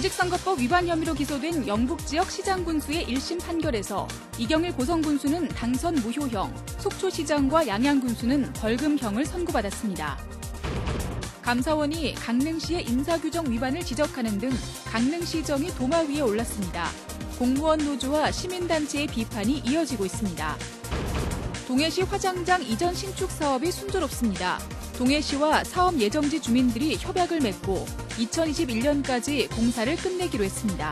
공직선거법 위반 혐의로 기소된 영북 지역 시장군수의 1심 판결에서 이경일 고성군수는 당선 무효형, 속초시장과 양양군수는 벌금형을 선고받았습니다. 감사원이 강릉시의 인사규정 위반을 지적하는 등 강릉시정이 도마 위에 올랐습니다. 공무원 노조와 시민단체의 비판이 이어지고 있습니다. 동해시 화장장 이전 신축 사업이 순조롭습니다. 동해시와 사업 예정지 주민들이 협약을 맺고 2021년까지 공사를 끝내기로 했습니다.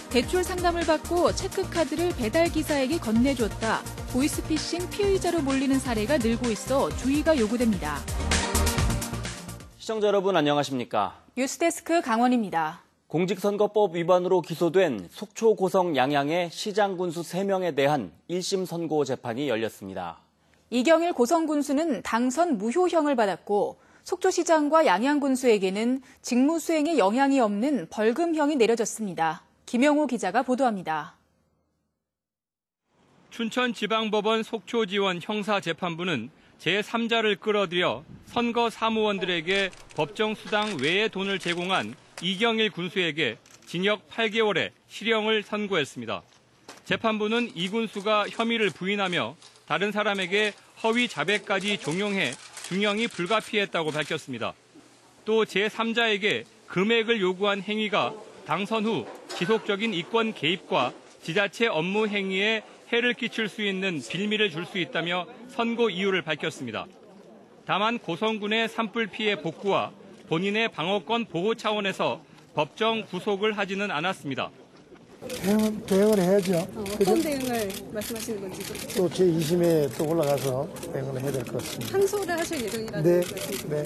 대출 상담을 받고 체크카드를 배달기사에게 건네줬다. 보이스피싱 피의자로 몰리는 사례가 늘고 있어 주의가 요구됩니다. 시청자 여러분 안녕하십니까? 뉴스데스크 강원입니다. 공직선거법 위반으로 기소된 속초 고성 양양의 시장군수 3명에 대한 1심 선고 재판이 열렸습니다. 이경일 고성군수는 당선 무효형을 받았고 속초시장과 양양군수에게는 직무 수행에 영향이 없는 벌금형이 내려졌습니다. 김영호 기자가 보도합니다. 춘천지방법원 속초지원 형사재판부는 제3자를 끌어들여 선거 사무원들에게 법정 수당 외의 돈을 제공한 이경일 군수에게 징역 8개월의 실형을 선고했습니다. 재판부는 이 군수가 혐의를 부인하며 다른 사람에게 허위 자백까지 종용해 중형이 불가피했다고 밝혔습니다. 또 제3자에게 금액을 요구한 행위가 당선 후 지속적인 이권 개입과 지자체 업무 행위에 해를 끼칠 수 있는 빌미를 줄 수 있다며 선고 이유를 밝혔습니다. 다만 고성군의 산불 피해 복구와 본인의 방어권 보호 차원에서 법정 구속을 하지는 않았습니다. 대응을 해야죠. 어떤 대응을 말씀하시는 건지. 또 제2심에 또 올라가서 대응을 해야 될 것 같습니다. 항소를 하실 예정이라는 말씀이시죠? 네.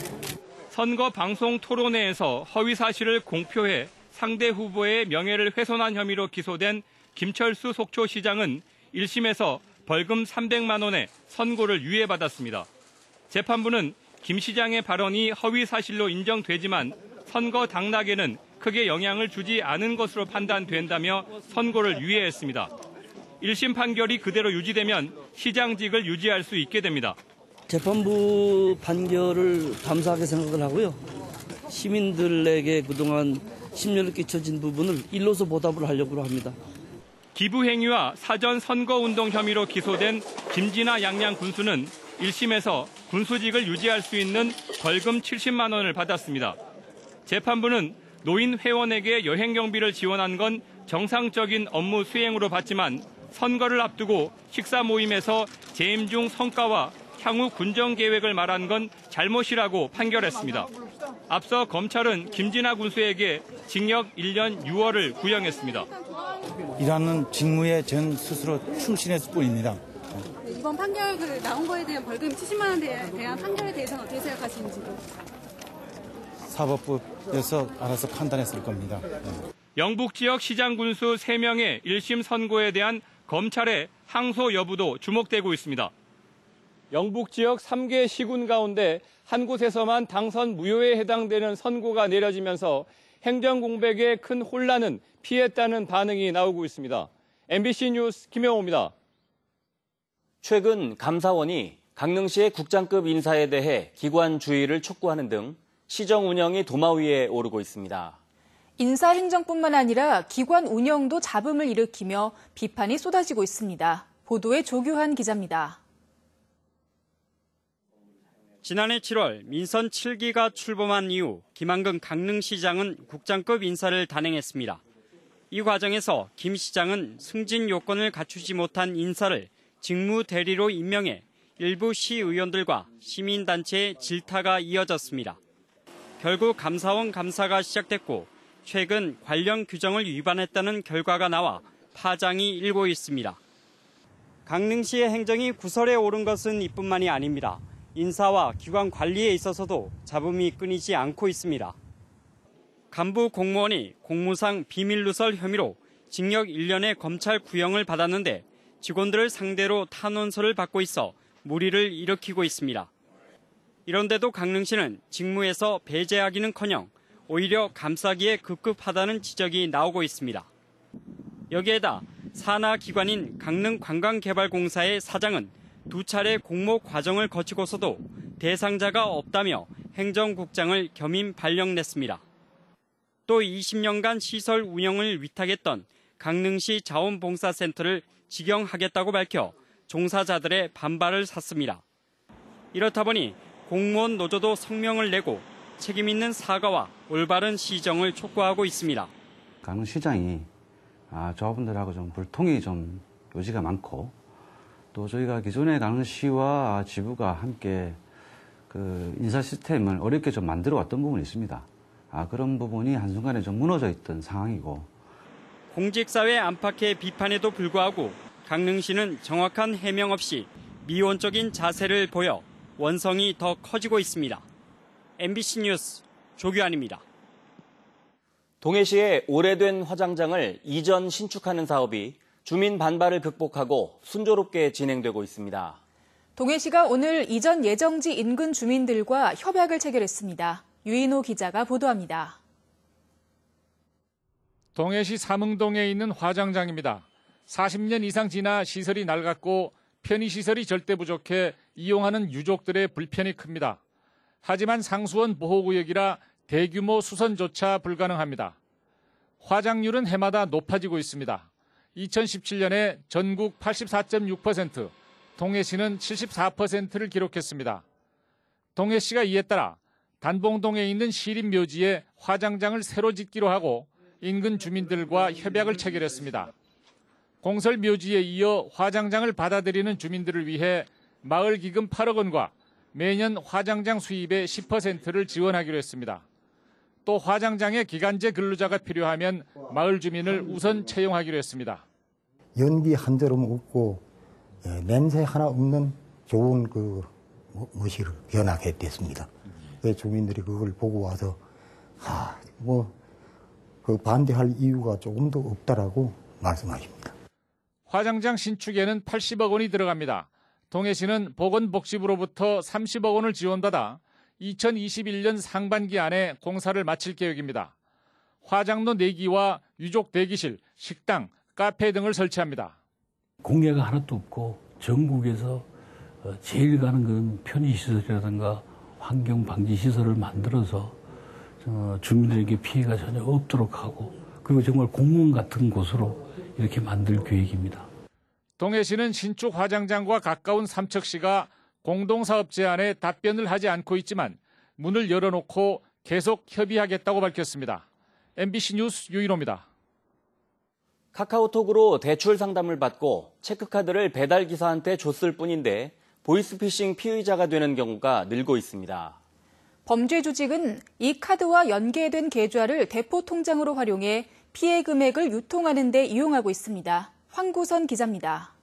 선거 방송 토론회에서 허위 사실을 공표해 상대 후보의 명예를 훼손한 혐의로 기소된 김철수 속초시장은 1심에서 벌금 300만 원의 선고를 유예받았습니다. 재판부는 김 시장의 발언이 허위 사실로 인정되지만 선거 당락에는 크게 영향을 주지 않은 것으로 판단된다며 선고를 유예했습니다. 1심 판결이 그대로 유지되면 시장직을 유지할 수 있게 됩니다. 재판부 판결을 감사하게 생각을 하고요. 시민들에게 그동안 심려를 끼쳐진 부분을 일로서 보답을 하려고 합니다. 기부 행위와 사전 선거운동 혐의로 기소된 김진아 양양 군수는 1심에서 군수직을 유지할 수 있는 벌금 70만 원을 받았습니다. 재판부는 노인 회원에게 여행 경비를 지원한 건 정상적인 업무 수행으로 봤지만 선거를 앞두고 식사 모임에서 재임 중 성과와 향후 군정 계획을 말한 건 잘못이라고 판결했습니다. 앞서 검찰은 김진아 군수에게 징역 1년 6월을 구형했습니다. 일하는 직무에 전 스스로 충실했을 뿐입니다. 이번 판결 나온 거에 대한 벌금 70만 원에 대한 판결에 대해서는 어떻게 생각하시는지도. 사법부에서 알아서 판단했을 겁니다. 영북 지역 시장 군수 3명의 1심 선고에 대한 검찰의 항소 여부도 주목되고 있습니다. 영북 지역 3개 시군 가운데 한 곳에서만 당선 무효에 해당되는 선고가 내려지면서 행정 공백에 큰 혼란은 피했다는 반응이 나오고 있습니다. MBC 뉴스 김영호입니다. 최근 감사원이 강릉시의 국장급 인사에 대해 기관 주의를 촉구하는 등 시정 운영이 도마 위에 오르고 있습니다. 인사 행정뿐만 아니라 기관 운영도 잡음을 일으키며 비판이 쏟아지고 있습니다. 보도에 조규환 기자입니다. 지난해 7월 민선 7기가 출범한 이후 김한근 강릉시장은 국장급 인사를 단행했습니다. 이 과정에서 김 시장은 승진 요건을 갖추지 못한 인사를 직무 대리로 임명해 일부 시의원들과 시민단체의 질타가 이어졌습니다. 결국 감사원 감사가 시작됐고 최근 관련 규정을 위반했다는 결과가 나와 파장이 일고 있습니다. 강릉시의 행정이 구설에 오른 것은 이뿐만이 아닙니다. 인사와 기관 관리에 있어서도 잡음이 끊이지 않고 있습니다. 간부 공무원이 공무상 비밀누설 혐의로 징역 1년의 검찰 구형을 받았는데 직원들을 상대로 탄원서를 받고 있어 물의를 일으키고 있습니다. 이런데도 강릉시는 직무에서 배제하기는커녕 오히려 감싸기에 급급하다는 지적이 나오고 있습니다. 여기에다 산하 기관인 강릉관광개발공사의 사장은 2차례 공모 과정을 거치고서도 대상자가 없다며 행정국장을 겸임 발령냈습니다. 또 20년간 시설 운영을 위탁했던 강릉시 자원봉사센터를 직영하겠다고 밝혀 종사자들의 반발을 샀습니다. 이렇다 보니 공무원 노조도 성명을 내고 책임 있는 사과와 올바른 시정을 촉구하고 있습니다. 강릉시장이 조합원들하고 좀 불통이 좀 요지가 많고, 또 저희가 기존의 강릉시와 지부가 함께 그 인사 시스템을 어렵게 좀 만들어 왔던 부분이 있습니다. 그런 부분이 한순간에 좀 무너져 있던 상황이고. 공직사회 안팎의 비판에도 불구하고 강릉시는 정확한 해명 없이 미온적인 자세를 보여 원성이 더 커지고 있습니다. MBC 뉴스 조규환입니다. 동해시의 오래된 화장장을 이전 신축하는 사업이 주민 반발을 극복하고 순조롭게 진행되고 있습니다. 동해시가 오늘 이전 예정지 인근 주민들과 협약을 체결했습니다. 유인호 기자가 보도합니다. 동해시 삼흥동에 있는 화장장입니다. 40년 이상 지나 시설이 낡았고 편의시설이 절대 부족해 이용하는 유족들의 불편이 큽니다. 하지만 상수원 보호구역이라 대규모 수선조차 불가능합니다. 화장률은 해마다 높아지고 있습니다. 2017년에 전국 84.6%, 동해시는 74%를 기록했습니다. 동해시가 이에 따라 단봉동에 있는 시립묘지에 화장장을 새로 짓기로 하고 인근 주민들과 협약을 체결했습니다. 공설 묘지에 이어 화장장을 받아들이는 주민들을 위해 마을 기금 8억 원과 매년 화장장 수입의 10%를 지원하기로 했습니다. 또 화장장에 기간제 근로자가 필요하면 마을 주민을 우선 채용하기로 했습니다. 연기 한 걸음 없고 냄새 하나 없는 좋은 모시를 견학해 됐습니다. 주민들이 그걸 보고 와서 반대할 이유가 조금도 없다라고 말씀하십니다. 화장장 신축에는 80억 원이 들어갑니다. 동해시는 보건복지부로부터 30억 원을 지원받아 2021년 상반기 안에 공사를 마칠 계획입니다. 화장로 4기와 유족 대기실, 식당, 카페 등을 설치합니다. 공개가 하나도 없고 전국에서 제일 가는 그런 편의시설이라든가 환경방지시설을 만들어서 주민들에게 피해가 전혀 없도록 하고, 그리고 정말 공원 같은 곳으로 이렇게 만들 계획입니다. 동해시는 신축 화장장과 가까운 삼척시가 공동사업 제안에 답변을 하지 않고 있지만 문을 열어놓고 계속 협의하겠다고 밝혔습니다. MBC 뉴스 유인호입니다. 카카오톡으로 대출 상담을 받고 체크카드를 배달기사한테 줬을 뿐인데 보이스피싱 피의자가 되는 경우가 늘고 있습니다. 범죄 조직은 이 카드와 연계된 계좌를 대포 통장으로 활용해 피해 금액을 유통하는 데 이용하고 있습니다. 황구선 기자입니다.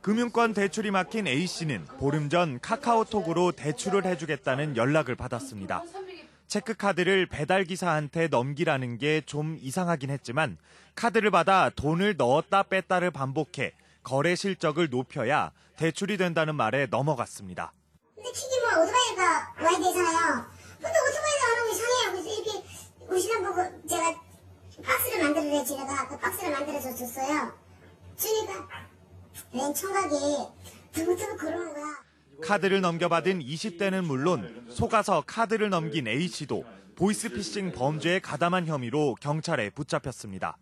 금융권 대출이 막힌 A씨는 보름 전 카카오톡으로 대출을 해주겠다는 연락을 받았습니다. 체크카드를 배달기사한테 넘기라는 게 좀 이상하긴 했지만 카드를 받아 돈을 넣었다 뺐다를 반복해 거래 실적을 높여야 대출이 된다는 말에 넘어갔습니다. 근데 튀기면 오토바이가 와야 되잖아요. 근데 오토바이가 안 오면 이상해요. 그래서 이렇게 오시는 보고 제가 박스를 만들어내 지내가 그 박스를 만들어서 줬어요. 주니까 웬 청각이 두근두근 그러는 거야. 카드를 넘겨받은 20대는 물론 속아서 카드를 넘긴 A씨도 보이스피싱 범죄에 가담한 혐의로 경찰에 붙잡혔습니다.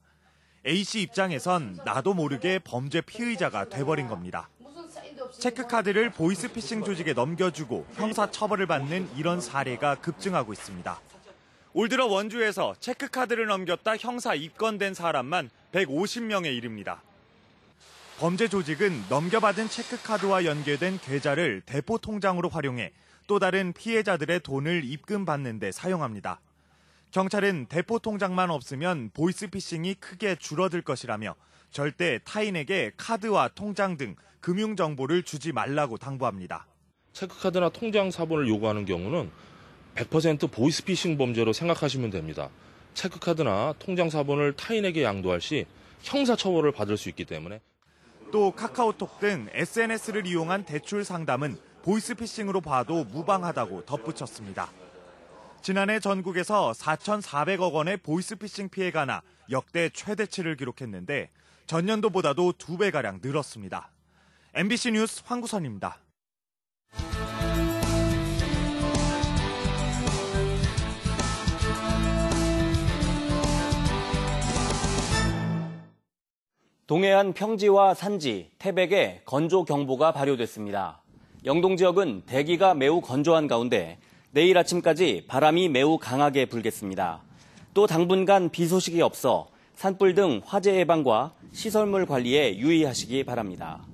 A씨 입장에선 나도 모르게 범죄 피의자가 돼버린 겁니다. 체크카드를 보이스피싱 조직에 넘겨주고 형사처벌을 받는 이런 사례가 급증하고 있습니다. 올 들어 원주에서 체크카드를 넘겼다 형사 입건된 사람만 150명에 이릅니다. 범죄 조직은 넘겨받은 체크카드와 연계된 계좌를 대포 통장으로 활용해 또 다른 피해자들의 돈을 입금받는 데 사용합니다. 경찰은 대포 통장만 없으면 보이스피싱이 크게 줄어들 것이라며 절대 타인에게 카드와 통장 등 금융정보를 주지 말라고 당부합니다. 체크카드나 통장 사본을 요구하는 경우는 100% 보이스피싱 범죄로 생각하시면 됩니다. 체크카드나 통장 사본을 타인에게 양도할 시 형사처벌을 받을 수 있기 때문에. 또 카카오톡 등 SNS를 이용한 대출 상담은 보이스피싱으로 봐도 무방하다고 덧붙였습니다. 지난해 전국에서 4,400억 원의 보이스피싱 피해가 나 역대 최대치를 기록했는데 전년도보다도 2배가량 늘었습니다. MBC 뉴스 황구선입니다. 동해안 평지와 산지, 태백에 건조경보가 발효됐습니다. 영동 지역은 대기가 매우 건조한 가운데 내일 아침까지 바람이 매우 강하게 불겠습니다. 또 당분간 비 소식이 없어 산불 등 화재 예방과 시설물 관리에 유의하시기 바랍니다.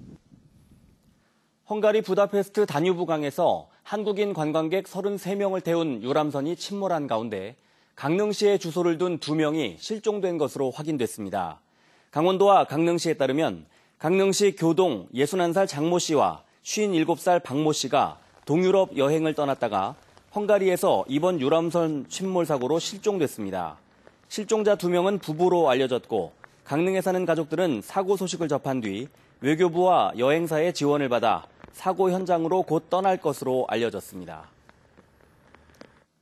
헝가리 부다페스트 다뉴브 강에서 한국인 관광객 33명을 태운 유람선이 침몰한 가운데 강릉시에 주소를 둔 2명이 실종된 것으로 확인됐습니다. 강원도와 강릉시에 따르면 강릉시 교동 61살 장모 씨와 57살 박모 씨가 동유럽 여행을 떠났다가 헝가리에서 이번 유람선 침몰 사고로 실종됐습니다. 실종자 2명은 부부로 알려졌고 강릉에 사는 가족들은 사고 소식을 접한 뒤 외교부와 여행사의 지원을 받아 사고 현장으로 곧 떠날 것으로 알려졌습니다.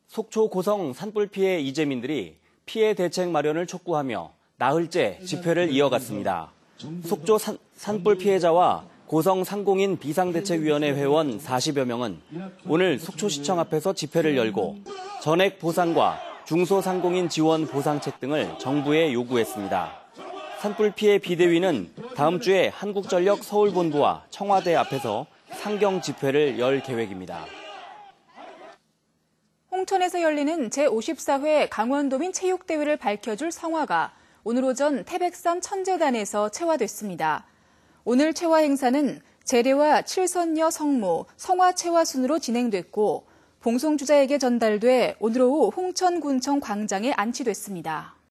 속초 고성 산불 피해 이재민들이 피해 대책 마련을 촉구하며 나흘째 집회를 이어갔습니다. 속초 산불 피해자와 고성 상공인 비상대책위원회 회원 40여 명은 오늘 속초시청 앞에서 집회를 열고 전액 보상과 중소상공인 지원 보상책 등을 정부에 요구했습니다. 산불 피해 비대위는 다음 주에 한국전력 서울본부와 청와대 앞에서 상경 집회를 열 계획입니다. 홍천에서 열리는 제54회 강원도민 체육대회를 밝혀줄 성화가 오늘 오전 태백산 천재단에서 체화됐습니다. 오늘 체화 행사는 재래와 칠선녀 성모 성화 체화 순으로 진행됐고 봉송주자에게 전달돼 오늘 오후 홍천군청 광장에 안치됐습니다.